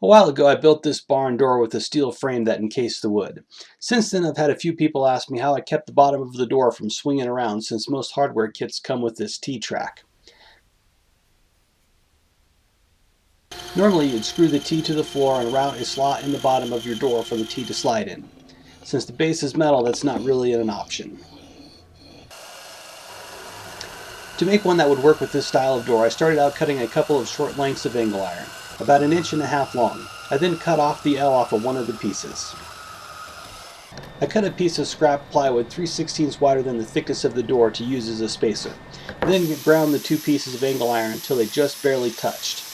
A while ago I built this barn door with a steel frame that encased the wood. Since then I've had a few people ask me how I kept the bottom of the door from swinging around, since most hardware kits come with this T-track. Normally you'd screw the T to the floor and route a slot in the bottom of your door for the T to slide in. Since the base is metal, that's not really an option. To make one that would work with this style of door, I started out cutting a couple of short lengths of angle iron, about 1.5 inches long. I then cut off the L off of one of the pieces. I cut a piece of scrap plywood 3/16 wider than the thickness of the door to use as a spacer. I then ground the two pieces of angle iron until they just barely touched.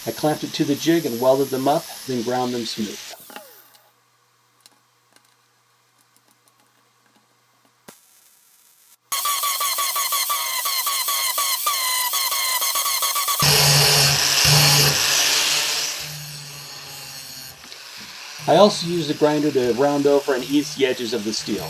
I clamped it to the jig and welded them up, then ground them smooth. I also used a grinder to round over and ease the edges of the steel.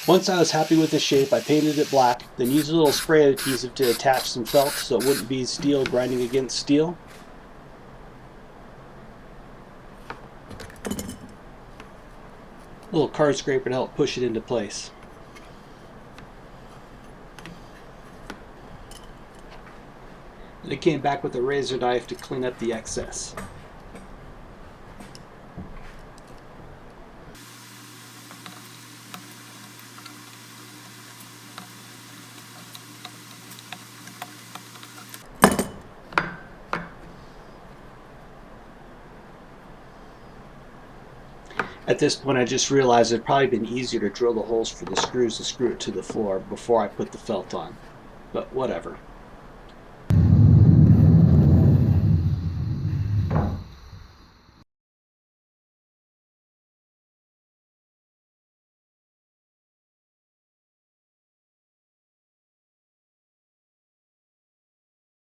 Once I was happy with the shape, I painted it black, then used a little spray adhesive to attach some felt so it wouldn't be steel grinding against steel. A little card scraper to help push it into place. And I came back with a razor knife to clean up the excess. At this point I just realized it'd probably been easier to drill the holes for the screws to screw it to the floor before I put the felt on. But whatever.